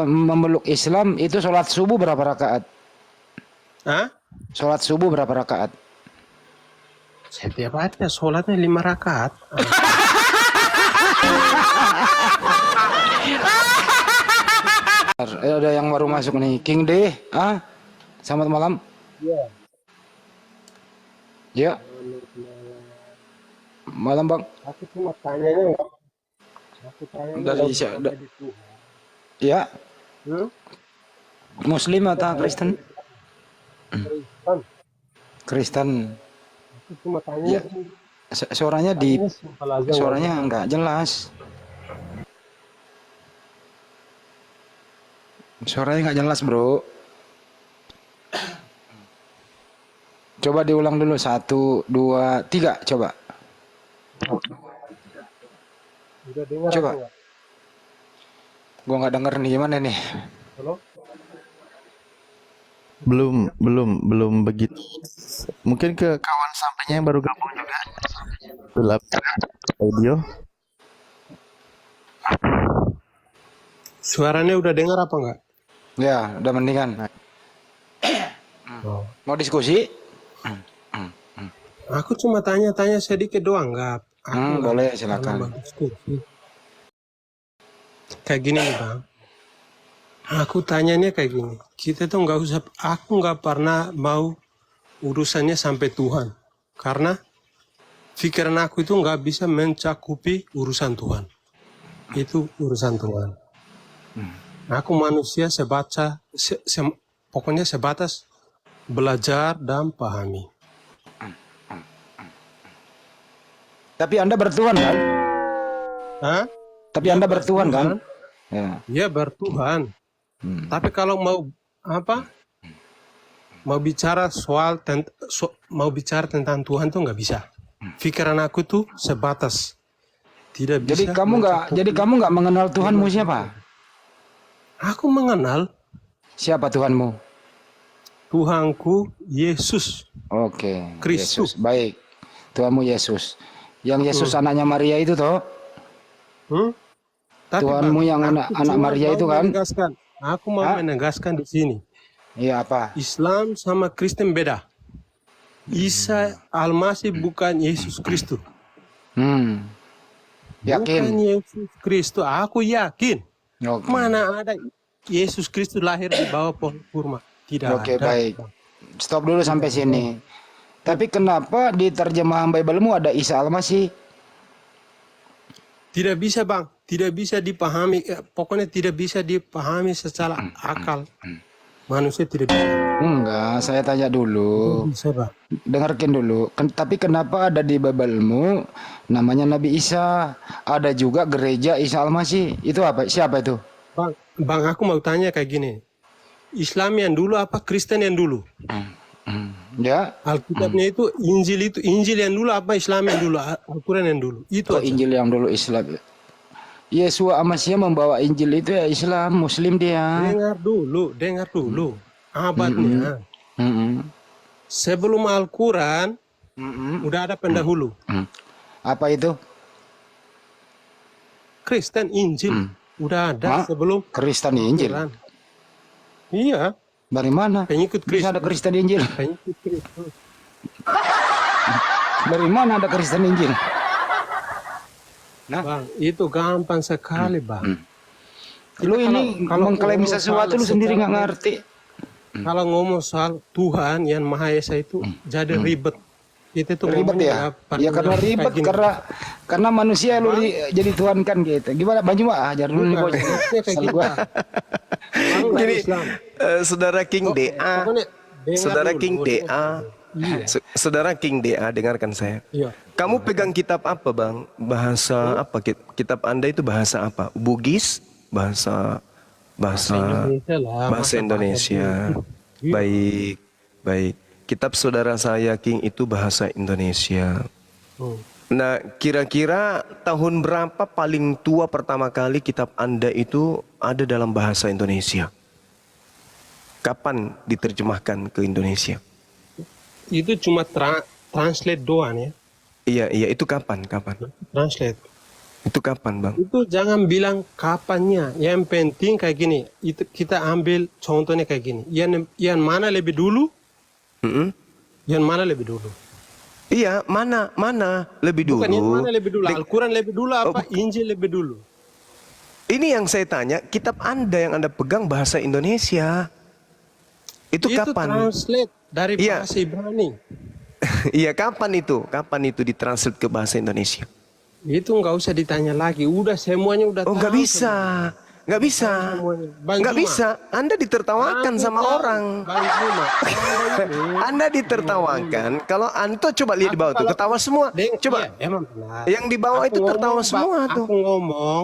memeluk Islam itu sholat subuh berapa rakaat? Hah? Sholat subuh berapa rakaat? Setiap hari ya sholatnya 5 rakaat. Ada yang baru masuk nih, King D. Selamat malam. Iya. Ya, malam bang. Aku cuma tanyanya nggak. Aku tanyanya Dari nggak siapa? sampai di Tuhan. Ya, Hmm? Muslim atau Kristen? Kristen. Kristen. Aku cuma tanya. Ya, suaranya di Tanyanya simpel aja, nggak suaranya usah. nggak jelas. Suaranya nggak jelas, bro. Coba diulang dulu 1, 2, 3, coba. Udah dengar Coba. apa nggak? Gua nggak denger nih, gimana nih? Halo? Belum begitu. Mungkin ke kawan sampainya yang baru gabung juga. Gelap audio. Suaranya udah dengar apa nggak? Ya, udah mendingan. Oh. Mau diskusi? Aku cuma tanya-tanya sedikit doang, nggak. Aku nggak Boleh, pernah silakan. berdiskusi. Kayak gini nih bang. Aku tanyanya kayak gini. Kita tuh nggak usah. Aku nggak pernah mau urusannya sampai Tuhan, karena pikiran aku itu nggak bisa mencakupi urusan Tuhan. Itu urusan Tuhan. Aku manusia pokoknya sebatas belajar dan pahami. Tapi Anda bertuhan kan? Hah? Tapi Ya, Anda bertuhan kan? bertuhan. Ya. Ya bertuhan. Tapi kalau mau apa? Mau bicara mau bicara tentang Tuhan tuh nggak bisa. Pikiran aku tuh sebatas. Tidak bisa. Jadi kamu nggak mengenal Tuhanmu siapa? Aku mengenal Siapa Tuhanmu? Tuhanku Yesus Oke, Kristus. Yesus. Baik. Tuhanmu Yesus. Yang Yesus anaknya Maria itu toh? Tapi Tuhanmu yang aku anak cuma Maria mau itu kan? Aku mau menegaskan di sini. Iya apa? Islam sama Kristen beda. Isa Almasih bukan Yesus Kristus. Yakin? Bukan Yesus Kristus. Aku yakin. Oke. Mana ada Yesus Kristus lahir di bawah pohon kurma? Tidak Oke, ada. baik. Stop dulu sampai sini. Tapi kenapa di terjemahan Bible-mu ada Isa Almasih? Tidak bisa bang. Tidak bisa dipahami. Pokoknya tidak bisa dipahami secara akal. Manusia tidak bisa. Enggak, saya tanya dulu. Tidak bisa bang. Dengarkan dulu. Tapi kenapa ada di Bible-mu namanya Nabi Isa? Ada juga gereja Isa Almasih. Itu apa? Siapa itu? Bang, aku mau tanya kayak gini. Islam yang dulu apa Kristen yang dulu? Ya. Alkitabnya itu Injil yang dulu apa Islam yang dulu? Al-Quran yang dulu. Itu Kok aja. Injil yang dulu Islam? Yesua Amasya membawa Injil itu ya Islam, Muslim dia. Dengar dulu. Abadnya. Sebelum Al-Quran, udah ada pendahulu. Apa itu? Kristen Injil. Udah ada sebelum Kristen Injil. Al-Quran. Iya. Dari mana? Pengikut Bisa Kristus. ada Kristen Injil? Pengikut Kristus. Dari mana ada Kristen Injil? Nah, Bang, itu gampang sekali bang. lu ini kalau mengklaim ngomong sesuatu lu soal sendiri nggak secara- ngerti. Kalau ngomong soal Tuhan yang Maha Esa itu jadi ribet. Itu tuh Ribet ngomongnya ya? nggak Ya karena kayak ribet gini. karena manusia lu jadi Tuhan kan gitu. Gimana Baju ajar dulu nih Bukan, bocah. maksudnya kayak Kesel gitu. gua. Bang, nggak Gini, Islam. saudara King DA, Pokoknya dengar saudara dulu, King DA, Iya. saudara King DA, dengarkan saya. Iya. Kamu pegang kitab apa bang? Bahasa apa? Kitab Anda itu bahasa apa? Bugis? Bahasa Indonesia lah. bahasa Indonesia. Iya. Baik. Kitab saudara saya King itu bahasa Indonesia. Nah, kira-kira tahun berapa paling tua pertama kali kitab Anda itu ada dalam bahasa Indonesia? Kapan diterjemahkan ke Indonesia? Itu cuma translate doang ya. Iya, itu kapan? Translate. Itu kapan, Bang? Itu jangan bilang kapannya. Yang penting kayak gini. Itu kita ambil contohnya kayak gini. Yang mana lebih dulu? Mm-mm. Yang mana lebih dulu? Iya, mana lebih dulu. Bukan yang mana lebih dulu. Al-Quran lebih dulu apa? Oh, Injil lebih dulu. Ini yang saya tanya, kitab Anda yang Anda pegang bahasa Indonesia. Itu kapan? Translate dari Iya. bahasa Ibrani. Iya, kapan itu? Kapan itu ditranslate ke bahasa Indonesia? Itu nggak usah ditanya lagi. Udah semuanya udah Oh, tahu. nggak bisa. Nggak bisa. Semuanya. Bang Nggak Juma. bisa. Anda ditertawakan Aku sama tahu, orang. Bang Juma. Anda ditertawakan. Kalau Anto coba lihat di bawah tuh, ketawa semua. Coba. Iya, emang benar. Yang di bawah Aku itu tertawa ngomong, semua tuh. Aku ngomong,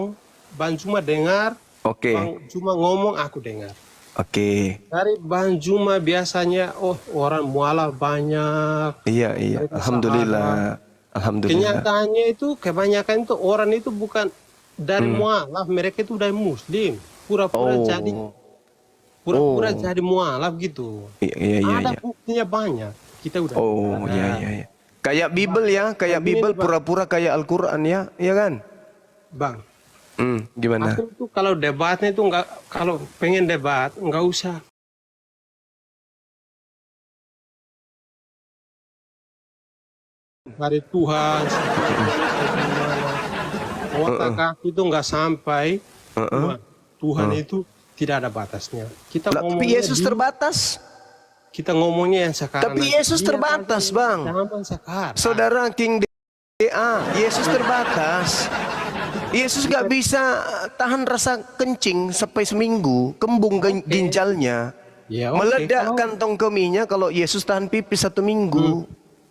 Bang Juma dengar. Oke. Bang Juma ngomong, aku dengar. Oke. Dari Bang Juma biasanya, orang mualaf banyak. Iya. Mereka Alhamdulillah. Alhamdulillah. Kenyataannya itu kebanyakan itu orang itu bukan dari mualaf, mereka itu dari Muslim. Pura-pura jadi mualaf gitu. Iya. Ada buktinya banyak. Kita udah. Oh, iya. Kayak Bible ya, kayak Begini, Bible Bang. pura-pura kayak Al-Quran ya, iya kan? Bang. Gimana? Aku tuh kalau debatnya itu kalau pengen debat nggak usah dari Tuhan. Otak aku itu nggak sampai. Tuhan itu tidak ada batasnya. Kita Lah, tapi ngomongnya Yesus terbatas. kita ngomongnya yang sekarang. Tapi Yesus terbatas, Bang. Zaman sekarang. Saudara King DA, Yesus terbatas. Yesus nggak bisa tahan rasa kencing sampai seminggu, kembung ginjalnya. Ya, oke. Meledak kantong kemihnya kalau Yesus tahan pipis 1 minggu.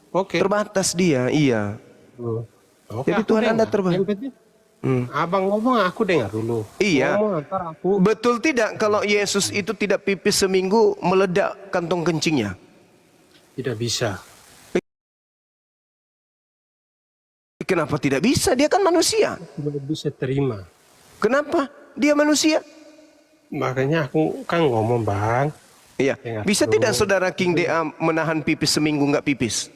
Oke. Terbatas dia, iya. Oke, Jadi aku Tuhan Anda dengar. terbatas. Yang penting, Abang ngomong aku dengar dulu. Iya. Ngomong ntar aku. Betul tidak kalau Yesus itu tidak pipis seminggu meledak kantong kencingnya? Tidak bisa. Kenapa tidak bisa? Dia kan manusia. Tidak bisa terima. Kenapa? Dia manusia. Makanya aku kan ngomong, Bang. Iya. Dengar Bisa dulu. tidak saudara King DA menahan pipis seminggu nggak pipis?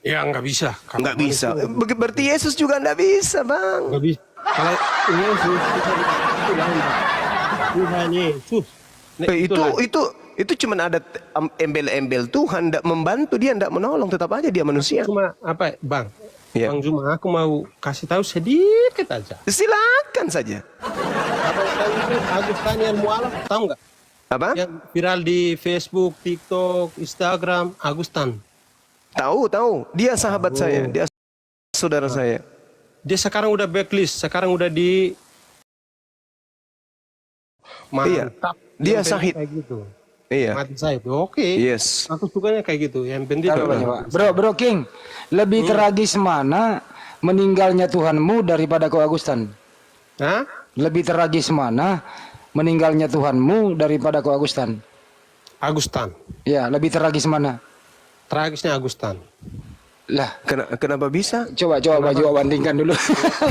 Ya nggak bisa. Kalau Nggak bisa. manusia, Berarti Yesus juga nggak bisa, Bang. nggak bisa. Kalau Yesus itu lain, Bang. Tuhan Yesus. Nah, Itu lain. cuma ada embel-embel Tuhan tidak membantu dia, tidak menolong, tetap aja dia manusia. Cuma apa, Bang? Iya. Bang Juma, aku mau kasih tahu sedikit aja. Silakan saja. Abang tahu itu Agustanian mualaf, tahu nggak? Apa? Yang viral di Facebook, TikTok, Instagram, Agustan. Tahu. Dia sahabat saya, dia saudara saya. Dia sekarang udah blacklist, sekarang udah di Iya. mantap. Dia Yang penting sahid. kayak gitu. Iya. Mati sahid. Oke. Yes. Aku sukanya kayak gitu. Yang penting Taruh banyak, Pak. Bro King, lebih tragis mana meninggalnya Tuhanmu daripada kau Agustan? Hah? Lebih tragis mana meninggalnya Tuhanmu daripada kau Agustan? Agustan. Ya, lebih tragis mana? Tragisnya Agustan. Lah, Kenapa bisa? coba bandingkan dulu.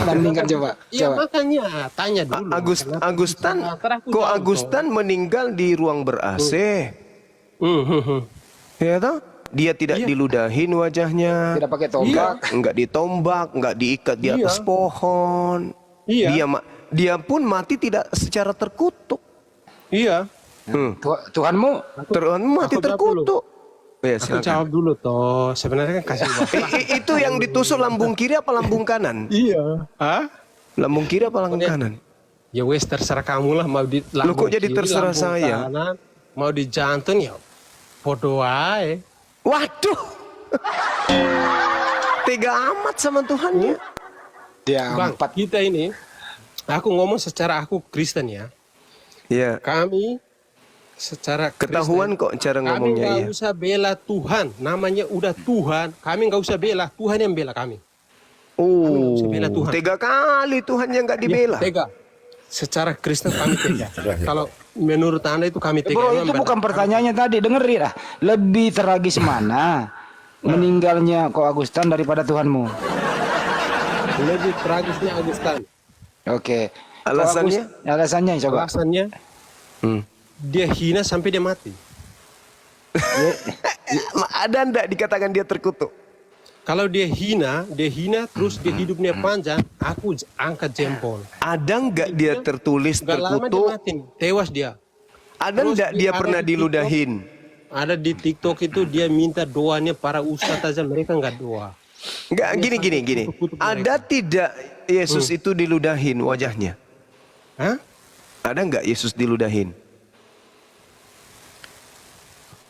Bandingkan coba. Iya Coba. makanya tanya dulu. Kenapa Agustan, bisa? Ntar aku kok jawab Agustan meninggal di ruang ber-AC? toh. Ya toh? Dia tidak diludahin wajahnya, Tidak pakai tombak. enggak ditombak, enggak diikat di atas pohon. Iya. Dia pun mati tidak secara terkutuk. Iya. Tuhanmu Tuhan mati Aku jawab terkutuk. Ya, Aku silakan. jawab dulu toh. Sebenarnya kan kasih waktu. Itu yang ditusuk lambung kiri apa lambung kanan? Iya. Hah? Lambung kiri apa lambung kanan? Ya wes terserah kamu lah mau di Loh, kok jadi terserah lambung saya? kanan, mau di jantung ya podo ae. Waduh. Tega amat sama Tuhan ya. dia Bang, empat. kita ini aku ngomong secara aku Kristen ya. Ya, Kami secara ketahuan Kristen, kok cara kami ngomongnya nggak ya. usah bela Tuhan. Namanya udah Tuhan. Kami nggak usah bela. Tuhan yang bela kami. Oh, usah bela Tuhan. tega kali Tuhan yang nggak dibela. Ya, tega. Secara Kristen kami tega. Kalau menurut Anda itu kami tega. Bro, Emang itu benar. bukan pertanyaannya tadi. Dengerin lah. Lebih tragis mana meninggalnya kau Agustan daripada Tuhanmu? Lebih tragisnya Agustan. Oke. Kau Alasannya? Alasannya coba. Alasannya Hmm. dia hina sampai dia mati. Ada ndak dikatakan dia terkutuk? Kalau dia hina terus dia hidupnya panjang, aku angkat jempol. Ada nggak dia tertulis Gak lama dia terkutuk? mati, tewas dia. Ada Terus nggak dia ada pernah di TikTok. diludahin? Ada di TikTok itu dia minta doanya para ustadz aja, mereka nggak doa. Nggak, gini. kutuk-kutuk Ada tidak Yesus itu diludahin wajahnya? Hah? Ada nggak Yesus diludahin?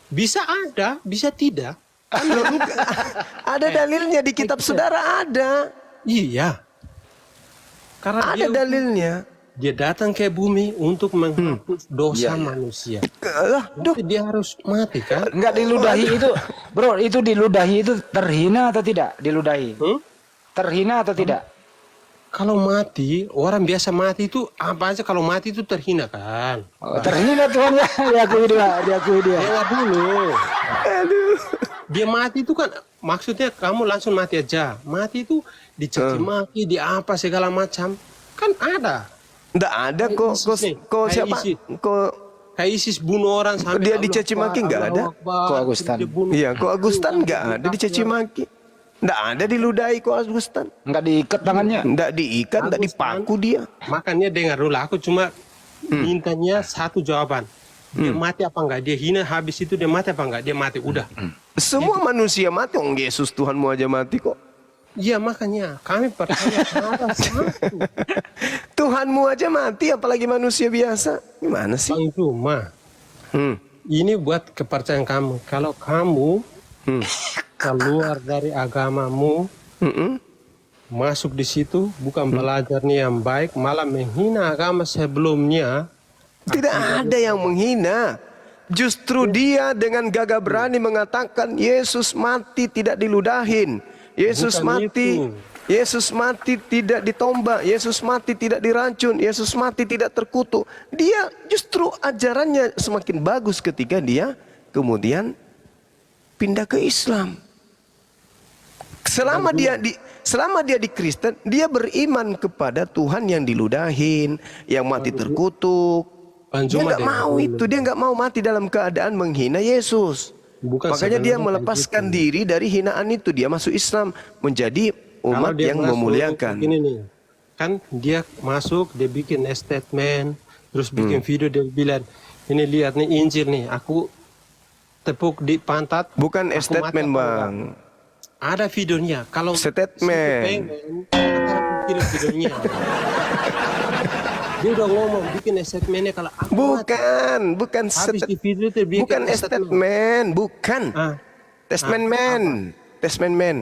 Bisa ada, bisa tidak. Ada dalilnya di kitab saudara ada. Iya. Karena Ada dalilnya. dia datang ke bumi untuk menghapus dosa manusia. Duh, Tapi dia harus mati kan? Enggak diludahi itu, bro, itu diludahi itu terhina atau tidak? Diludahi. Terhina atau tidak? Kalau mati, orang biasa mati itu apa aja kalau mati itu terhina kan? Oh, terhina Tuhan ya, diakui dia. Dewa dulu. Dia mati itu kan maksudnya kamu langsung mati aja. Mati itu dicaci maki, di apa segala macam. Kan ada. nggak ada kok. Kok Kayak siapa? ISIS. Kok Kayak ISIS bunuh orang sampai Dia Allah dicaci Akbar, maki nggak Allahu ada? Akbar, Kok Agustan? dia bunuh. Iya, kok Agustan nggak ada dicaci maki. Nggak ada diludahi kok Agustan. Enggak diikat tangannya. Nggak diikat, nggak dipaku dia. Makanya dengar dulu, aku cuma mintanya satu jawaban. Dia mati apa enggak? Dia hina habis itu dia mati apa enggak? Dia mati, udah. Semua manusia mati. Oh, Yesus Tuhanmu aja mati kok. Iya makanya kami percaya ada satu. Tuhanmu aja mati, apalagi manusia biasa. Gimana sih? Bang Cuma, Hmm. ini buat kepercayaan kamu. Kalau kamu keluar dari agamamu, Mm-mm. masuk di situ bukan belajarnya yang baik, malah menghina agama sebelumnya. Tidak ada yang menghina. Justru dia dengan gagah berani mengatakan Yesus mati tidak diludahin. Yesus Bukan mati. itu. Yesus mati tidak ditombak. Yesus mati tidak diracun. Yesus mati tidak terkutuk. Dia justru ajarannya semakin bagus ketika dia kemudian pindah ke Islam. Selama dia di Kristen, dia beriman kepada Tuhan yang diludahin, yang mati terkutuk. Bang Dia Cuma nggak mau itu, dia nggak mau mati dalam keadaan menghina Yesus. Bukan Makanya dia sebenarnya melepaskan kayak gitu. diri dari hinaan itu. Dia masuk Islam menjadi umat Kalau dia yang masuk, memuliakan. Ini nih, kan dia masuk, dia bikin statement, terus bikin video, dia bilang, ini lihat nih Injil nih, aku tepuk di pantat. Bukan aku statement, mati apa Bang. enggak? Ada videonya. Kalau Statement. situ pengen, kata aku kirim videonya. Dia udah ngomong bikin statementnya kalau aku mati. Bukan Habis di video itu bikin bukan statement, bukan. Ah, Testament man.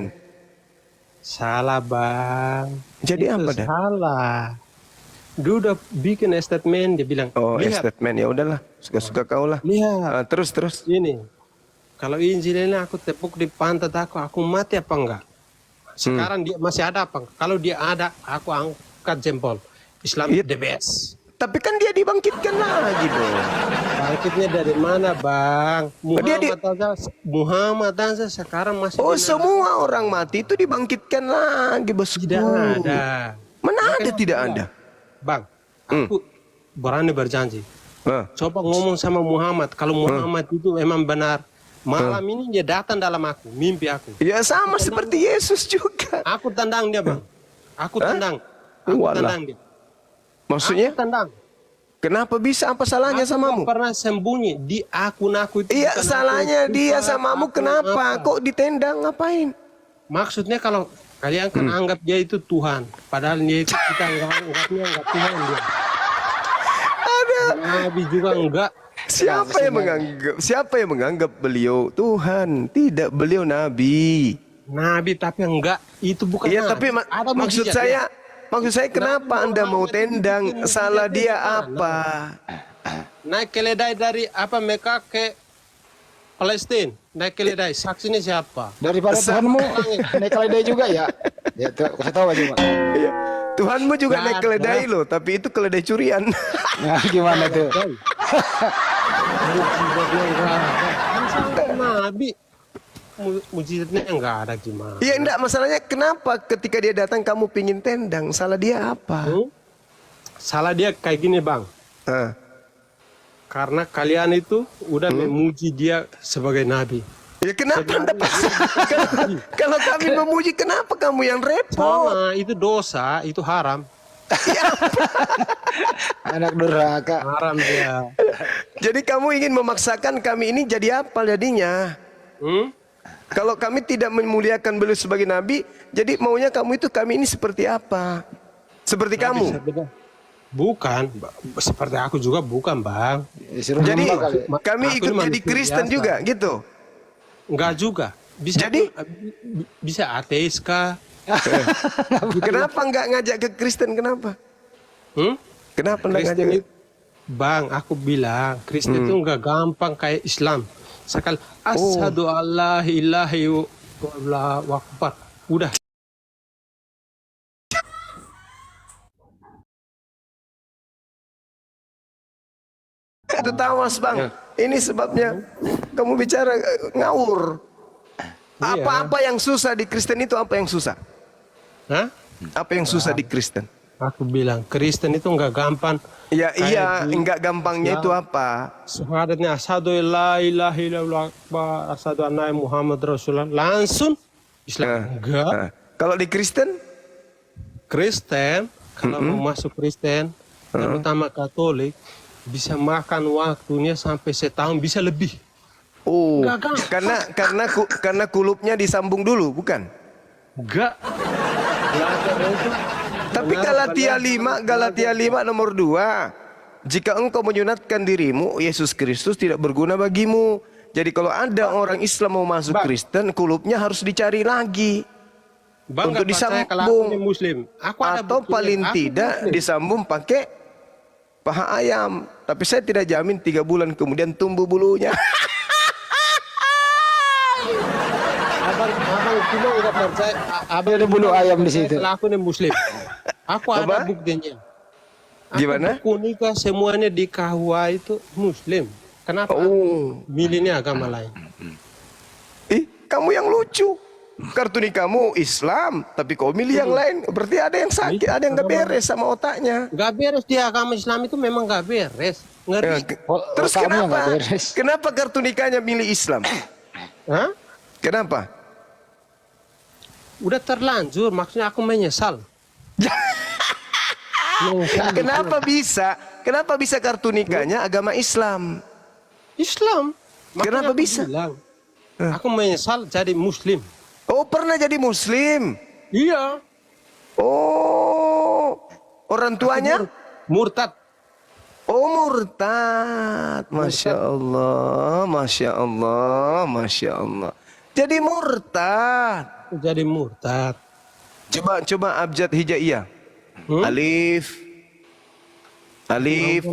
salah bang. Jadi Itu apa dah? salah. Dia udah bikin statement, dia bilang, Oh, lihat, statement ya udahlah, suka-suka kau lah. lihat. Terus. Ini, kalau Injil ini aku tepuk di pantat aku mati apa enggak? Sekarang dia masih ada apa? Kalau dia ada, aku angkat jempol. Islam Iya. the best. Tapi kan dia dibangkitkan lagi dong. Bangkitnya dari mana, Bang? Dia Muhammad aja sekarang masih Oh, di neraka. semua orang mati itu dibangkitkan lagi, bosku. Tidak ada. Mana ada tidak ada? Bang, aku berani berjanji. Ah. Coba ngomong sama Muhammad. Kalau Muhammad itu memang benar. Malam ini dia datang dalam aku, mimpi aku. Ya sama seperti Yesus juga. Aku tendang dia, Bang. Aku tendang. Aku Walah. tendang dia. Maksudnya, Aku tendang. kenapa bisa? Apa salahnya Aku samamu? nggak pernah sembunyi di akun aku itu. Iya, bukan salahnya akun dia Tuhan, samamu akun kenapa? apa. Kok ditendang ngapain? Maksudnya kalau kalian kan anggap dia itu Tuhan, padahal dia itu kita anggapnya enggak Tuhan dia. Ada. Nabi juga enggak. Siapa yang menganggap beliau Tuhan? Tidak, beliau nabi. Nabi tapi enggak, itu bukan Iya, nabi. tapi Ada maksud mujizat, ya. saya kenapa Anda mau tendang? Salah dia apa? Naik keledai dari Mekah ke Palestina. Naik keledai, saksinya siapa? Daripada Tuhanmu naik keledai juga ya. Ya, kasih tahu aja, Pak. Iya. Tuhanmu juga Nggak naik ada. keledai loh, tapi itu keledai curian. Nah, gimana tuh? Mujizatnya enggak ada. Kan sampai Nabi mujizatnya enggak ada gimana? Iya enggak, masalahnya kenapa ketika dia datang kamu pingin tendang? Salah dia apa? Salah dia kayak gini, Bang. Ah. Karena kalian itu udah memuji dia sebagai nabi. Ya kenapa Anda paksa? Kalau kami memuji, kenapa kamu yang repot? Sama, itu dosa, itu haram. Anak durhaka. Haram dia. Jadi kamu ingin memaksakan kami ini jadi apa jadinya? Hmm? Kalau kami tidak memuliakan beliau sebagai nabi, jadi maunya kamu itu kami ini seperti apa? Seperti kamu. Bukan, seperti aku juga bukan, Bang. Suruh Jadi nyembah kali. kami Aku ikut ini jadi manusia Kristen biasa. juga gitu. Enggak juga. Bisa Jadi? bisa ateis kah? Kenapa nggak ngajak ke Kristen? Kenapa? Hmm? Kenapa nggak ngajak? Kristen itu, Bang, aku bilang Kristen itu enggak gampang kayak Islam. Sekali asyhadu alla ilaha illallah wa akbar. Udah. Itu tawas bang. Ini sebabnya kamu bicara ngawur. Apa-apa yang susah di Kristen itu apa yang susah? Hah? Apa yang susah di Kristen? Aku bilang Kristen itu enggak gampang. Ya Kayak iya, di- enggak gampangnya itu apa? Syahadatnya asyhadu la ilaha illallah wa asyhadu anna Muhammad Rasulullah. Langsung Islam. Enggak. Nah, kalau di Kristen, Kristen, kalau mau masuk Kristen, terutama Katolik, bisa makan waktunya sampai setahun, bisa lebih. oh, Enggak, karena kulupnya disambung dulu, bukan? Enggak. Belajar itu. Tapi Galatia 5 nomor 2. Jika engkau menyunatkan dirimu, Yesus Kristus tidak berguna bagimu. Jadi kalau ada orang Islam mau masuk Kristen, kulupnya harus dicari lagi. Bang, Untuk nggak percaya kalau aku disambung. ini Muslim. Aku ada Atau buktinya. paling Aku tidak Muslim. disambung pakai paha ayam. Tapi saya tidak jamin 3 bulan kemudian tumbuh bulunya. Abang cuma nggak percaya. Abang Ada bulu ayam di situ. Kalau aku ini Muslim. Aku ada Apa? buktinya. Aku Gimana? buku nikah semuanya di KUA itu Muslim. Kenapa aku Oh, milihnya agama lain? kamu yang lucu. Kartu nikahmu Islam, tapi kau milih yang lain. Berarti ada yang sakit, ada yang gak beres sama otaknya. Gak beres di agama Islam itu memang gak beres. Ngeri. Terus Otaknya nggak kenapa? beres. Kenapa kartu nikahnya milih Islam? Hah? Kenapa? Udah terlanjur, maksudnya aku menyesal. Kenapa bisa? Kenapa bisa kartu nikahnya agama Islam? Islam. Makanya Kenapa aku bisa? bilang, aku menyesal jadi Muslim. Oh, pernah jadi Muslim? Iya. Oh, orang tuanya? Murtad. Oh, murtad. Masya Allah, Masya Allah, Masya Allah. Jadi murtad. Jadi murtad. Coba abjad hijaiyah. Alif. Alif.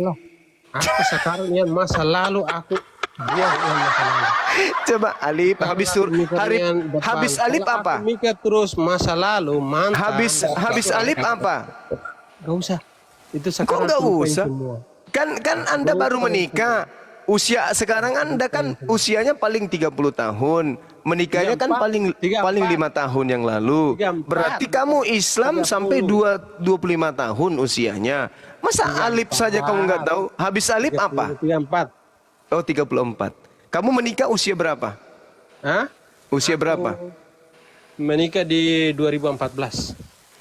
Aku sekarang yang masa lalu aku buang yang masa lalu. Coba alif habis habis alif Kalau apa? Aku mikir terus masa lalu mantan. Habis alif apa? Gak usah. Itu Kok sekarang nggak aku lupain usah? semua. Kan Anda baru menikah. Usia sekarang Anda kan usianya paling 30 tahun. Menikahnya kan 34. paling 5 tahun yang lalu. 34. Berarti kamu Islam 30. sampai 25 tahun usianya. Masa alif saja kamu nggak tahu? Habis alif apa? 34. Oh, 34. Kamu menikah usia berapa? Hah? Usia berapa? Menikah di 2014.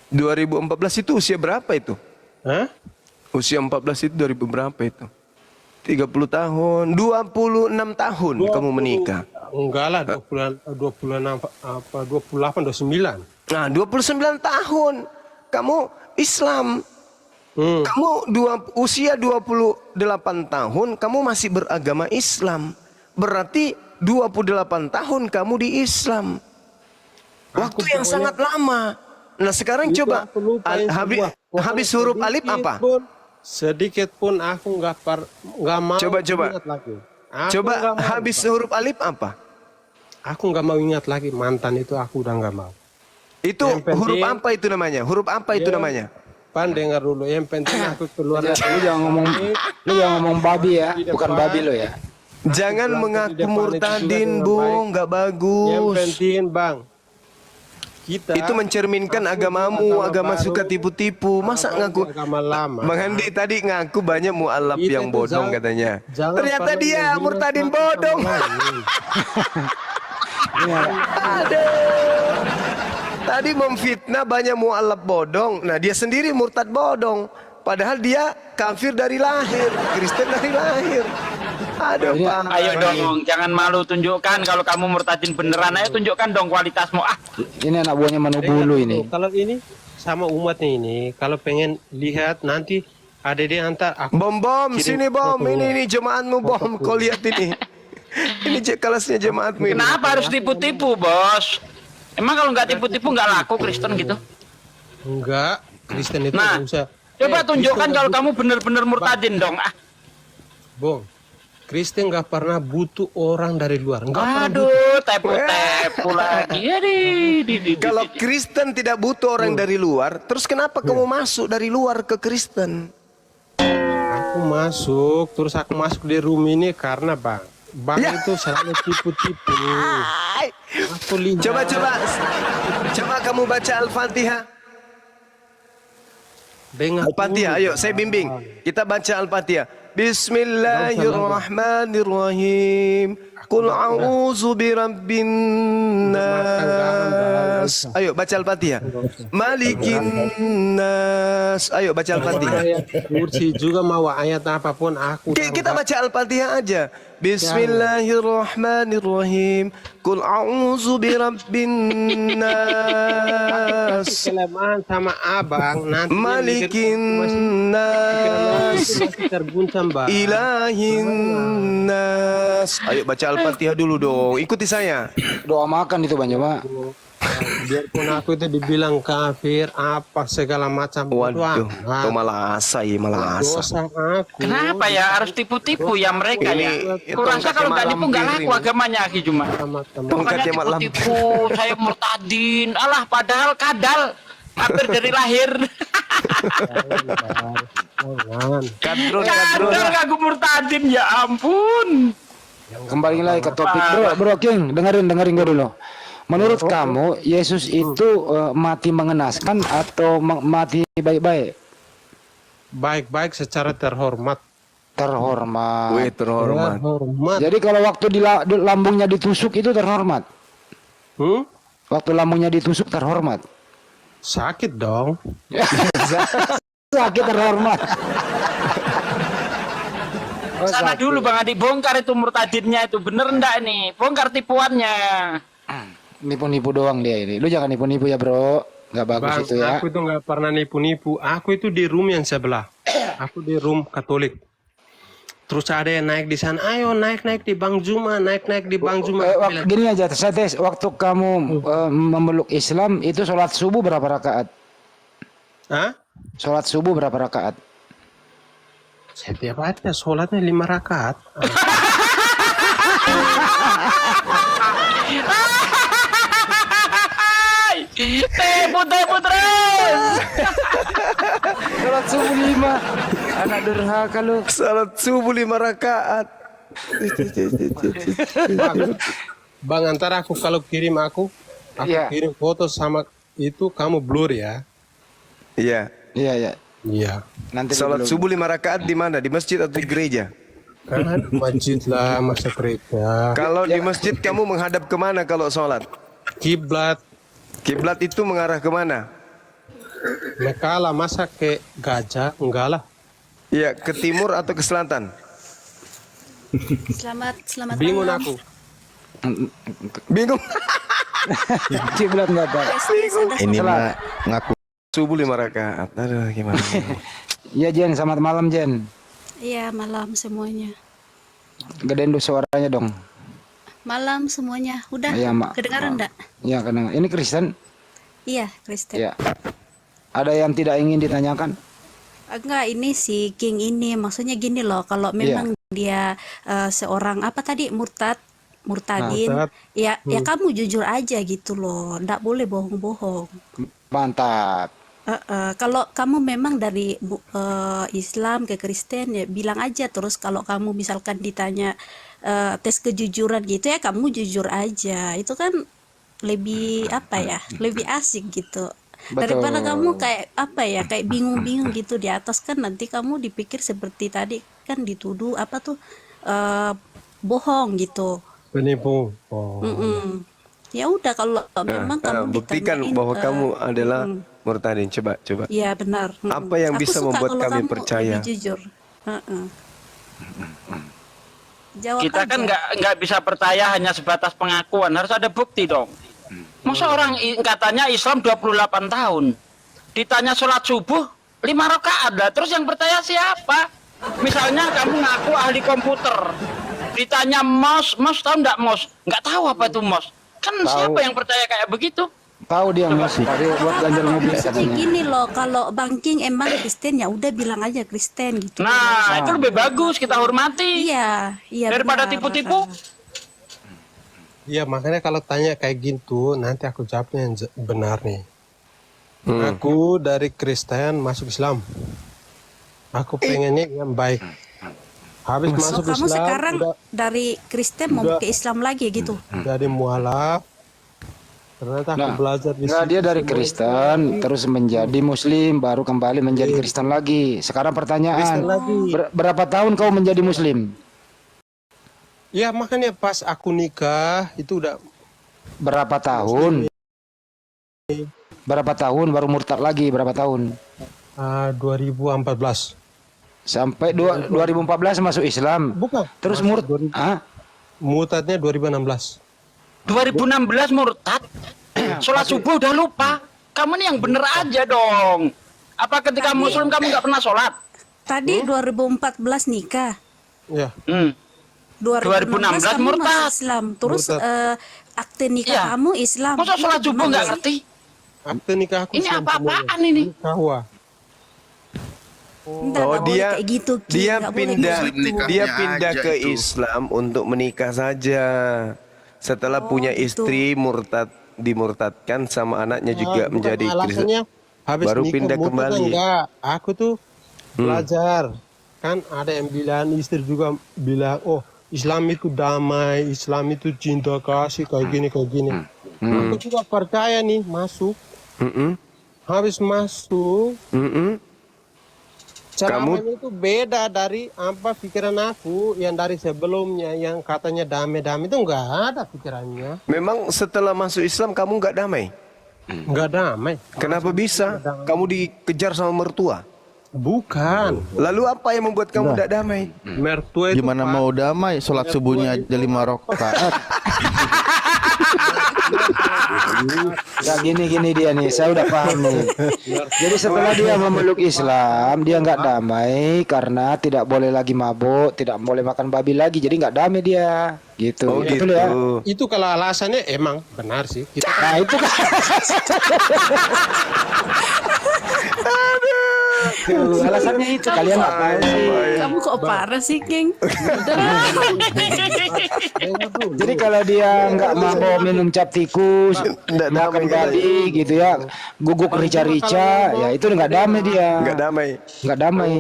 2014 itu usia berapa itu? Hah? Usia 14 itu 2000 berapa itu? 30 tahun, 26 tahun kamu menikah. Enggak lah, 26 apa 28 29. Nah, 29 tahun kamu Islam. Kamu usia 28 tahun kamu masih beragama Islam. Berarti 28 tahun kamu di Islam. Waktu yang sangat lama. Nah, sekarang Itu coba aku lupain semua. habis huruf alif apa? Sedikit pun aku nggak mau Coba. ingat lagi. Aku Coba nggak mau, habis Pak. huruf alif apa? Aku nggak mau ingat lagi mantan itu, aku udah nggak mau. Itu Yang penting- huruf apa itu namanya? Huruf apa itu Ya. namanya? Pan dengar dulu, yang penting aku keluar Lu jangan ngomong babi ya, bukan babi lo ya. Jangan Aku mengaku di depan itu murtadin, juga dengan Bung, baik. nggak Yang bagus. penting Bang, kita Itu mencerminkan aku agamamu, agama baru, suka tipu-tipu. Masa Abang ngaku? di agama lama. Bang Andi tadi ngaku banyak mualaf Kita yang itu bodong jangan- katanya. jangan Ternyata pada dia menghina murtadin satu sama bodong. lain. Aduh. Tadi memfitnah banyak mualaf bodong. Nah, dia sendiri murtad bodong. Padahal dia kafir dari lahir, Kristen dari lahir. Aduh, Pak. Ayo dong, jangan malu, tunjukkan kalau kamu murtadin beneran. Ayo tunjukkan dong kualitasmu. Ah, Ini anak buahnya Manu Bulu ini. Kalau ini sama umatnya ini, kalau pengen lihat nanti ada di antar aku. Bom, kirim sini bom. fotonya. Ini jemaatmu bom. Kau lihat ini. Ini kelasnya jemaatmu ini. kenapa harus tipu-tipu, bos? Emang kalau nggak tipu-tipu nggak laku Kristen gitu? Enggak, Kristen itu Nah, nggak usah. coba tunjukkan Kristen kalau nggak kamu bener-bener murtadin dong. Ah, Bong, Kristen nggak pernah butuh orang dari luar. Nggak pernah butuh. aduh, tepu-tepu lagi. Ya, Kalau Kristen tidak butuh orang dari luar, terus kenapa kamu masuk dari luar ke Kristen? Aku masuk, terus aku masuk di room ini karena Bang Ya. itu selalu tipu-tipu. Hai. Aku lihat. Coba kamu baca Al-Fatihah. Dengar Al-Fatihah, ayo saya bimbing. Kita baca Al-Fatihah. Bismillahirrahmanirrahim. Qul a'udzu birabbin nas. Ayo baca Al-Fatihah. Malikin nas. Ayo baca Al-Fatihah. ayat kursi juga mau ayat apapun aku. Kita baca Al-Fatihah aja. Bismillahirrahmanirrahim. Qul a'udzu birabbin nas. Kelemahan sama abang nanti Malikin nas. masih terguncang Bang. Ilahin nas. Ayo baca Al-Fatihah dulu dong. Ikuti saya. Doa makan itu Bang coba. Biarpun aku itu dibilang kafir apa segala macam. Waduh, kau malah asa ya, malah asa. Dosa aku. kenapa ya harus tipu-tipu ya mereka ya? Kurasa kalau nggak tipu nggak laku agamanya Aki Juma. Sama-sama. Tongkatnya Pokoknya mak lampir. tipu-tipu, saya murtadin. Alah, padahal kadal. Hampir dari lahir. Jangan. Kadrun. Kadal kagum murtadin, ya ampun. Kembali lagi ke topik bro King, dengerin gue dulu. Menurut kamu Yesus itu mati mengenaskan atau mati baik-baik? Baik-baik secara terhormat. Terhormat. Wih, terhormat. Terhormat. Jadi kalau waktu di lambungnya ditusuk itu terhormat. Waktu lambungnya ditusuk terhormat. Sakit dong. Sakit terhormat. Oh, Sana sakit. dulu Bang Adi, bongkar itu murtadinnya itu. Bener enggak nih? Bongkar tipuannya. Nipu-nipu doang dia ini. Lu jangan nipu-nipu ya bro. Nggak bagus Bang, itu ya. aku itu nggak pernah nipu-nipu. Aku itu di room yang sebelah. Aku di room Katolik. Terus ada yang naik di sana. Ayo naik di Bang Juma, naik di Bang Juma. Aku bilang, Gini aja, saya tes. Waktu kamu memeluk Islam itu sholat subuh berapa rakaat? Hah? Sholat subuh berapa rakaat? Setiap hari sholatnya 5 rakaat. Tepu terus. Sholat subuh 5. Anak durhaka lu. Salat subuh 5 rakaat. Bang, antara aku kalau kirim aku Iya. kirim foto sama itu kamu blur ya. Iya. Iya ya. Iya. Nanti Salat dulu. subuh 5 rakaat di mana? Di masjid atau di gereja? Kan masjid lah, masa gereja. Kalau di masjid kamu menghadap kemana kalau sholat? Kiblat. Kiblat itu mengarah kemana? Mereka lah, masa ke gajah? Enggak lah. Iya, ke timur atau ke selatan? Selamat Bingung malam. aku. Bingung. Kiblat nggak tahu. Ini Salah. mah ngaku Subuh 5 rakaat. Aduh, gimana? Iya Jen, selamat malam Jen. Iya, malam semuanya. Gedein dulu suaranya dong. Malam semuanya. Udah Iya, Mak. kedengaran enggak? Iya karena ini Kristen. Iya, Kristen. Iya. Ada yang tidak ingin ditanyakan? Enggak, ini si King ini maksudnya gini loh, kalau memang dia seorang apa tadi murtadin, Murtad. ya kamu jujur aja gitu loh. Enggak boleh bohong-bohong. Mantap. Kalau kamu memang dari Islam ke Kristen ya bilang aja, terus kalau kamu misalkan ditanya tes kejujuran gitu ya kamu jujur aja, itu kan lebih apa ya, lebih asik gitu. Betul. Daripada kamu kayak apa ya, kayak bingung-bingung gitu di atas, kan nanti kamu dipikir seperti tadi kan dituduh apa tuh bohong gitu. Penipu. Oh. Mm-mm. Ya udah kalau memang kamu buktikan ditanyain, bahwa kamu adalah murtadin. Coba. ya benar. Apa yang Aku bisa suka membuat kalau kami kamu percaya? lebih jujur. Heeh. Jawab Kita kan aja. nggak bisa percaya hanya sebatas pengakuan, harus ada bukti dong. Masa orang katanya Islam 28 tahun, ditanya sholat subuh 5 rakaat, lah terus yang percaya siapa? Misalnya kamu ngaku ahli komputer, ditanya mos tahu nggak tahu apa itu mos, kan Tahu. siapa yang percaya kayak begitu? Tahu dia masih tadi buat ganjel mobil Jadi katanya. gini loh, kalau Bang King emang Kristen ya udah bilang aja Kristen gitu. Nah itu lebih bagus, kita hormati Iya, iya daripada benar. tipu-tipu. Iya, makanya kalau tanya kayak gitu, nanti aku jawabnya yang benar nih. Aku dari Kristen masuk Islam. Aku pengennya yang baik. Habis So, masuk kamu Islam, sekarang udah dari Kristen mau udah- ke Islam lagi gitu. jadi mualaf. Ternyata aku Nah, belajar di Enggak, situ. dia dari Kristen terus menjadi Muslim, baru kembali menjadi Kristen lagi. Sekarang pertanyaan, Kristen lagi. berapa tahun kau menjadi Muslim? Ya makanya pas aku nikah itu udah Berapa tahun? Berapa tahun baru murtad lagi? Berapa tahun? 2014. Sampai 2014 masuk Islam. Bukan. Terus ah? Murtadnya 2016. 2016 murtad, sholat subuh udah lupa. Kamu nih yang bener aja dong. Apa ketika Muslim kamu nggak pernah sholat? Tadi 2014 nikah. Ya. 2016 kamu murtad. masuk Islam. Terus Murtad. akte nikah Iya. kamu Islam. Masa sholat Itu subuh gimana nggak sih? ngerti? Akte nikah aku Ini Islam apa-apaan semuanya. ini? Kahwa. Enggak, Oh, nggak boleh dia kayak gitu, Ki. dia Nggak boleh pindah kayak gitu. dia Nikahnya pindah aja ke itu. Islam untuk menikah saja. Setelah punya gitu. istri dimurtadkan sama anaknya juga Bukan menjadi Kristen. alasannya habis Baru nikah pindah murtad kembali. enggak. Aku tuh belajar. Kan ada yang bilang, istri juga bilang, oh Islam itu damai, Islam itu cinta kasih kayak gini kayak gini. Aku juga percaya nih masuk. Mm-mm, Habis masuk, mm-mm. ceramahnya itu beda dari apa pikiran aku yang dari sebelumnya yang katanya damai-damai itu enggak ada pikirannya. Memang setelah masuk Islam kamu nggak damai? Enggak damai. Kenapa bisa? Kamu dikejar sama mertua. Bukan. Lalu apa yang membuat kamu tidak damai? Mertua itu Gimana mau damai? Sholat subuhnya aja 5 rakaat. Ya gini dia nih, saya udah paham nih. Jadi setelah dia memeluk Islam, dia nggak damai karena tidak boleh lagi mabuk, tidak boleh makan babi lagi, jadi nggak damai dia. Gitu. Oh Betul gitu. ya? itu kalau alasannya emang benar sih. Kita Nah itu kan. Tuh, alasannya itu kalian nggak tahu sih. Kamu kok parah sih, King? Jadi kalau dia nggak mau minum cap tikus, Nggak makan damai babi gitu ya, guguk rica-rica, ya itu nggak damai dia. Nggak damai. Nggak damai.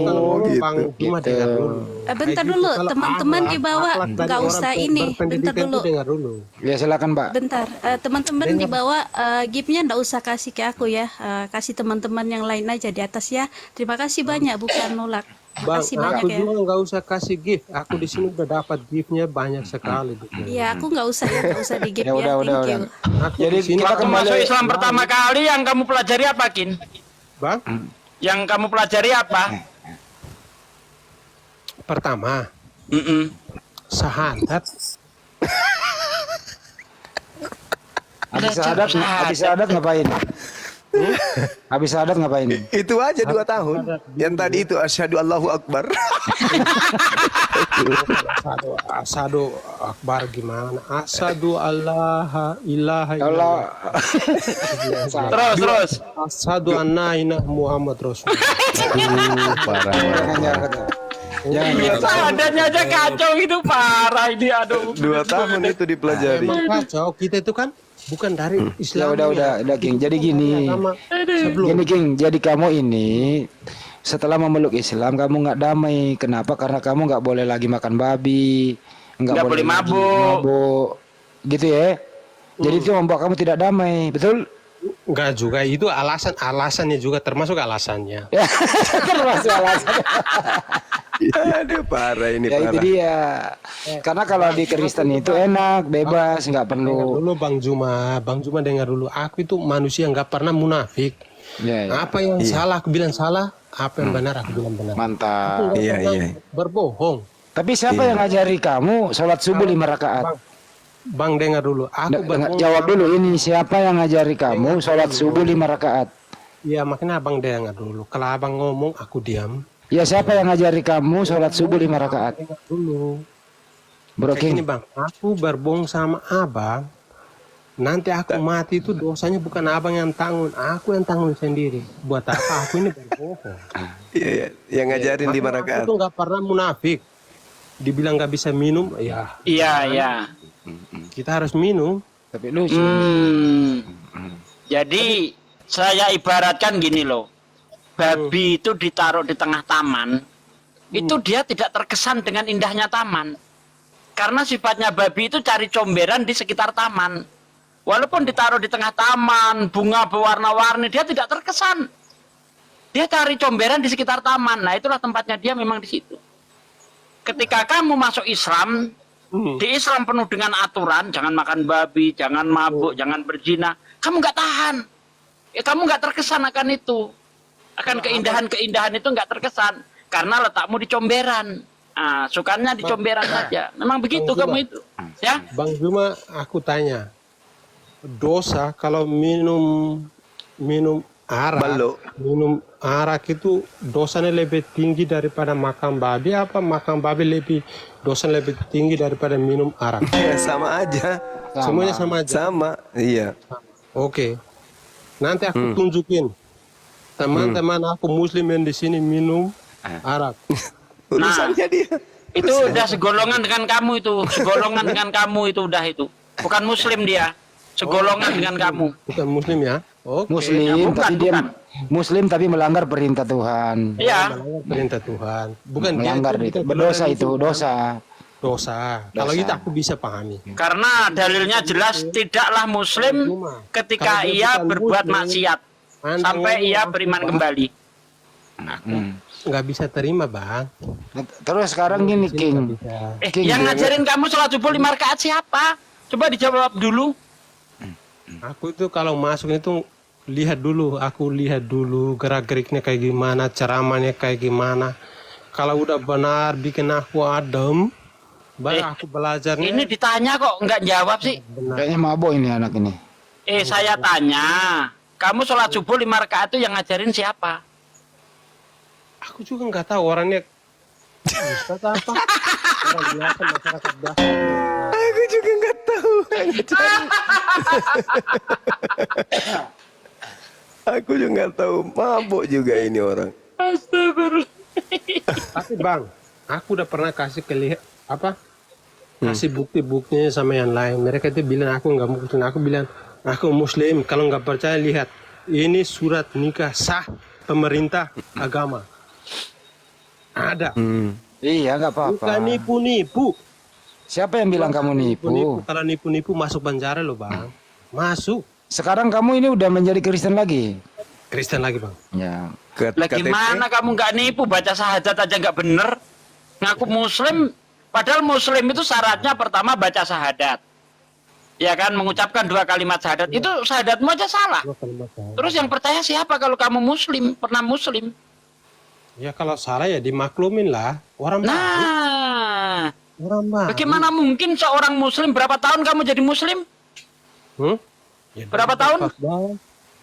Bang, cuma dengar dulu. Bentar Kayak dulu, gitu, kalau teman-teman di bawah akhlak dari nggak orang usah ini. Bentar berpendidikan dulu. itu dengar dulu. Ya silakan Pak. Bentar, teman-teman di bawah gift-nya nggak usah kasih ke aku ya, kasih teman-teman yang lain aja di atas ya. Terima kasih banyak, bukan nolak. Bang, Kasih banyak aku ya. juga nggak usah kasih gift. Aku di sini udah dapat giftnya banyak sekali. Iya, aku nggak usah ya, nggak usah di gift Ya ya. udah, Thank udah. you. Aku Jadi di sini kita Waktu kembali. masuk Islam pertama kali yang kamu pelajari apa, Kin? Bang, Yang kamu pelajari apa? pertama Mm-mm. syahadat. Habis syahadat ngapain? Habis syahadat ngapain? Itu aja 2 tahun. Yang tadi itu asyhadu Allahu Akbar. Asadu akbar gimana? Asadu Allah ilaha Kalau illallah. Terus. Asadu anna inna Muhammad Rasulullah. Parah. jangan Adanya aja kacau gitu, parah ini, aduh. 2 tahun itu dipelajari. Emang kacau, kita itu kan bukan dari ya Islam. udah King. Jadi gini. Sebelum Gini King, jadi kamu ini setelah memeluk Islam kamu nggak damai. Kenapa? Karena kamu nggak boleh lagi makan babi, Nggak boleh lagi mabuk. gitu ya. Jadi itu membuat kamu tidak damai, betul? enggak juga itu alasannya juga termasuk alasannya. Ya, termasuk alasan. Aduh parah ini Ya itu parah. dia. Karena kalau di Kristen itu enak, bebas, nggak Dengar perlu. dulu Bang Juma dengar dulu. Aku itu manusia nggak pernah munafik. Ya, ya. Apa yang salah aku bilang salah, apa yang benar aku bilang benar. Aku Mantap. nggak Iya pernah iya. berbohong. Tapi siapa yang ngajari kamu sholat subuh 5 rakaat? Bang dengar dulu. Aku berbohong. Jawab dulu ini, siapa yang ngajari kamu sholat subuh 5 rakaat? Ya makanya abang dengar dulu. Kalau abang ngomong aku diam. Ya siapa yang ngajari kamu sholat subuh 5 rakaat? Dengar dulu. Bro Kayak gini King. bang, aku berbohong sama abang. Nanti aku mati itu dosanya bukan abang yang tanggung, aku yang tanggung sendiri. Buat apa aku ini berbohong? Iya iya. Yang ngajarin 5 Makanya rakaat. aku tuh nggak pernah munafik. Dibilang nggak bisa minum, ya Iya, iya. kita harus minum. Tapi lucu. Jadi saya ibaratkan gini loh. Babi itu ditaruh di tengah taman. Itu dia tidak terkesan dengan indahnya taman. Karena sifatnya babi itu cari comberan di sekitar taman. Walaupun ditaruh di tengah taman, bunga berwarna-warni, dia tidak terkesan. Dia cari comberan di sekitar taman. Nah, itulah tempatnya dia memang di situ. Ketika kamu masuk Islam, di Islam penuh dengan aturan, jangan makan babi, jangan mabuk, jangan berzina. Kamu nggak tahan. Ya, kamu nggak terkesan akan itu. Akan keindahan-keindahan itu nggak terkesan. Karena letakmu di comberan. Nah, sukanya di comberan saja. Memang begitu kamu itu. Ya, Bang Juma, aku tanya, dosa kalau minum arak, Balok. minum arak itu dosanya lebih tinggi daripada makan babi, apa makan babi dosanya lebih tinggi daripada minum arak? Ya, sama aja. Semuanya sama aja. Sama. Iya. Oke. Nanti aku tunjukin teman-teman aku muslim yang di sini minum arak. Urusannya dia. itu udah segolongan dengan kamu itu. Segolongan dengan kamu itu udah itu. Bukan muslim dia. Segolongan dengan kamu. Bukan muslim ya? Oke. Muslim, bukan, tapi dia bukan. Muslim tapi melanggar perintah Tuhan. Iya. Melanggar perintah Tuhan. Bukan dia Melanggar itu. Berdosa itu, dosa. Dosa. Kalau itu aku bisa pahami. Karena dalilnya jelas tidaklah muslim ketika Kalau dia ia bukan berbuat muslim, maksiat Anda sampai ngomong ia aku beriman kembali. nggak bisa terima bang. Terus sekarang gini King. Bisa. King, Yang ngajarin kamu sholat subuh 5 rakaat siapa? Coba dijawab dulu. Aku itu kalau masuk itu lihat dulu, aku lihat dulu gerak-geriknya kayak gimana, ceramahnya kayak gimana. Kalau udah benar bikin aku adem, baru aku belajarnya. Ini ditanya kok nggak jawab sih? Kayaknya mabok ini anak ini. Saya tanya, kamu sholat subuh 5 rakaat itu yang ngajarin siapa? Aku juga nggak tahu orangnya Ustaz apa. Orang biasa, masyarakat biasa. Aku juga nggak tahu. Aku juga nggak tahu. Mabuk juga ini orang. Astagfirullah. Tapi bang, aku udah pernah kasih kasih bukti-buktinya sama yang lain. Mereka itu bilang aku nggak muslim. Aku bilang aku muslim. Kalau nggak percaya lihat, ini surat nikah sah pemerintah agama. Ada. Iya nggak apa-apa. Bukan nipu-nipu. Siapa yang bilang kamu nipu? Kalau nipu-nipu masuk penjara loh bang. Masuk. Sekarang kamu ini udah menjadi Kristen lagi. Kristen lagi bang. Ya. Lah gimana kamu nggak nipu, baca syahadat aja nggak bener, ngaku muslim, padahal muslim itu syaratnya pertama baca syahadat, ya kan, mengucapkan 2 kalimat syahadat, itu syahadatmu aja salah. Terus yang percaya siapa kalau kamu muslim, pernah muslim? Ya kalau salah ya dimaklumin lah. Orang baru. Nah, Orang baru. bagaimana mungkin seorang muslim, berapa tahun kamu jadi muslim? Ya, Berapa tahun?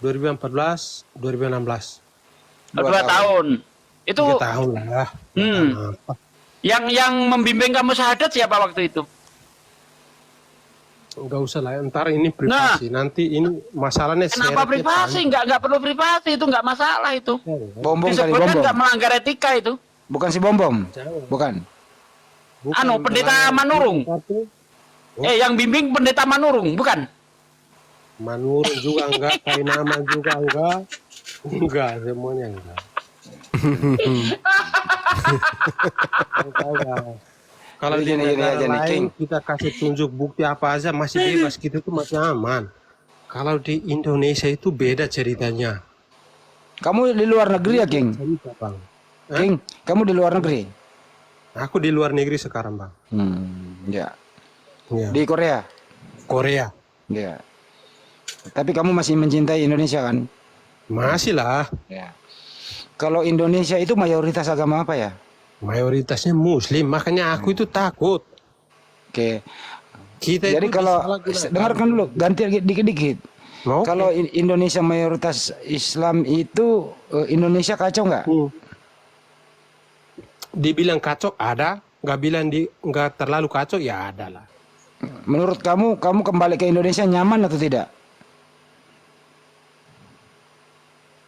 2014, 2016. 2 tahun. Itu 3 tahun lah. Apa? yang membimbing kamu syahadat siapa waktu itu? Enggak usah lah, ntar ini privasi. Nanti ini masalahnya Kenapa privasi? Nggak perlu privasi, itu nggak masalah itu. Bom-bom kali Disebutkan bom-bom. nggak melanggar etika itu. Bukan si bom-bom. Bukan. Anu, pendeta Manurung. Yang bimbing pendeta Manurung, bukan? Manurung juga enggak, Kainama juga enggak. Enggak, semuanya enggak. Kalau di Gini, negara aja nih, King. lain kita kasih tunjuk bukti apa aja masih bebas, kita tuh masih aman. Kalau di Indonesia itu beda ceritanya. Kamu di luar negeri ya King? Cerita, Bang. King, kamu di luar negeri? Aku di luar negeri sekarang, Bang. Ya. Ya. Di Korea. Korea. Ya. Tapi kamu masih mencintai Indonesia kan? Masih lah. Ya. Kalau Indonesia itu mayoritas agama apa ya? Mayoritasnya Muslim, makanya aku itu takut. Oke. Kita Jadi itu kalau disalahgunakan. dengarkan dulu, ganti dikit-dikit. Oke. Kalau Indonesia mayoritas Islam itu Indonesia kacau nggak? Dibilang kacau ada, nggak terlalu kacau ya ada lah. Menurut kamu kembali ke Indonesia nyaman atau tidak?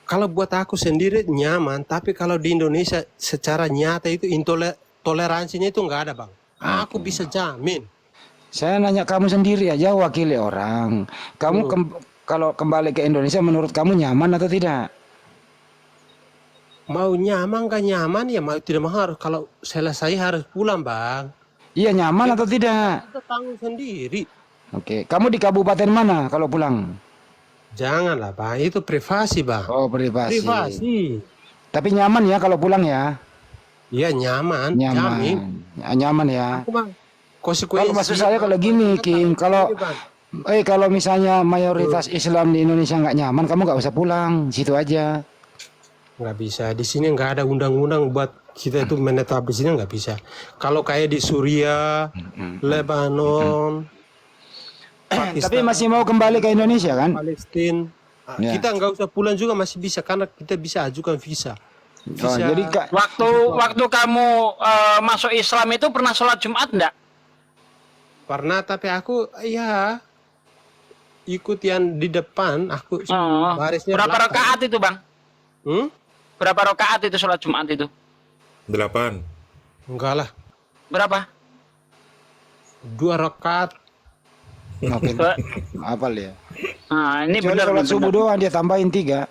Kalau buat aku sendiri nyaman, tapi kalau di Indonesia secara nyata itu toleransinya itu nggak ada, Bang. Aku bisa jamin. Saya nanya kamu sendiri aja, wakili orang. Kamu kalau kembali ke Indonesia menurut kamu nyaman atau tidak? Mau nyaman nggak nyaman ya mau tidak mau harus. Kalau selesai harus pulang, Bang. Iya nyaman atau tidak? Kita tanggung sendiri. Oke, kamu di kabupaten mana kalau pulang? Janganlah, Bang. Itu privasi, Bang. Oh, privasi. Privasi. Tapi nyaman ya kalau pulang ya? Iya nyaman. Nyaman. Jamin. Ya, nyaman ya. Aku, Bang. Kalau maksud saya kalau gini, King, kalau misalnya mayoritas Islam di Indonesia nggak nyaman, kamu nggak usah pulang, situ aja. Nggak bisa. Di sini nggak ada undang-undang buat kita itu menetap di sini nggak bisa. Kalau kayak di Suriah, Lebanon, Tapi Pakistan, masih mau kembali ke Indonesia kan? Palestina, Ya. kita nggak usah pulang juga masih bisa karena kita bisa ajukan visa. Oh, jadi Waktu kamu masuk Islam itu pernah sholat Jumat enggak? Pernah, tapi aku ya ikut yang di depan. Aku barisnya Berapa belakang. rakaat itu, Bang? Berapa rakaat itu sholat Jumat itu? 8. Enggak lah, Berapa? 2 rakaat. Apal ya? Nah, ini Kecuali benar. sholat subuh doang dia tambahin 3.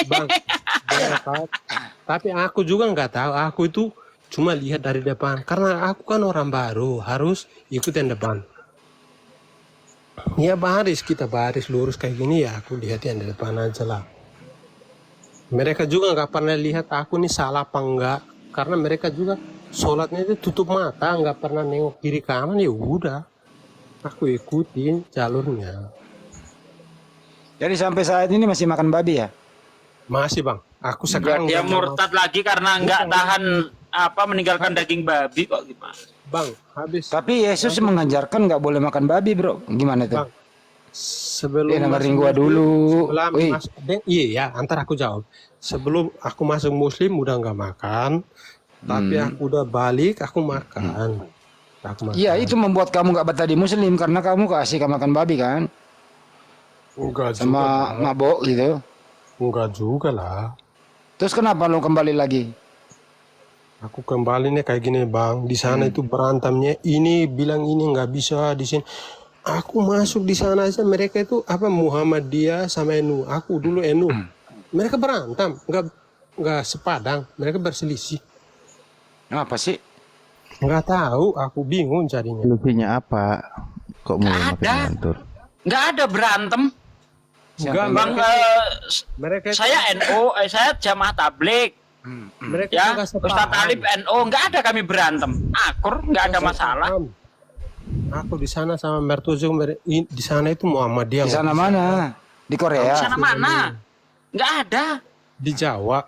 Bang, 2 rakaat. Tapi aku juga nggak tahu. Aku itu cuma lihat dari depan karena aku kan orang baru, harus ikut yang depan. Ya kita baris lurus kayak gini ya aku lihat yang di depan aja lah. Mereka juga nggak pernah lihat aku nih salah apa enggak, karena mereka juga sholatnya itu tutup mata, nggak pernah nengok kiri kanan. Ya udah, aku ikutin jalurnya. Jadi sampai saat ini masih makan babi ya? Masih, Bang, aku Enggak, sekarang dia nggak murtad lagi karena nggak tahan meninggalkan daging babi kok gimana? Bang, habis. Tapi Yesus mengajarkan nggak boleh makan babi, bro. Gimana tuh? Bang, sebelum dengerin masuk gua Muslim, dulu. sebelum Wih. iya ya, antar aku jawab. Sebelum aku masuk Muslim udah nggak makan, tapi aku udah balik aku makan. Aku makan. Iya, itu membuat kamu nggak betah di Muslim karena kamu kasih makan babi kan, Enggak juga, sama mabok gitu. enggak juga lah. Terus kenapa lo kembali lagi? Aku kembali nih kayak gini, Bang. Di sana itu berantemnya, ini bilang ini nggak bisa di sini. Aku masuk di sana aja mereka itu Muhammadiyah sama NU. Aku dulu NU. Mereka berantem, nggak sepadang. Mereka berselisih. Apa sih? Nggak tahu, aku bingung jadinya. Lebihnya apa? Kok mulai Nggak makin ada. ngantur? Nggak ada berantem. Enggak, Bang, mereka itu- saya NU, saya jamaah tablik. mereka Ya, nggak sepaham. Ustadz Alif NU, nggak ada kami berantem. Akur, nggak ada masalah. Aku di sana sama mertuaku di sana itu Muhammadiyah. Di sana mana? Di Korea. Di sana mana? Nggak ada. Di Jawa.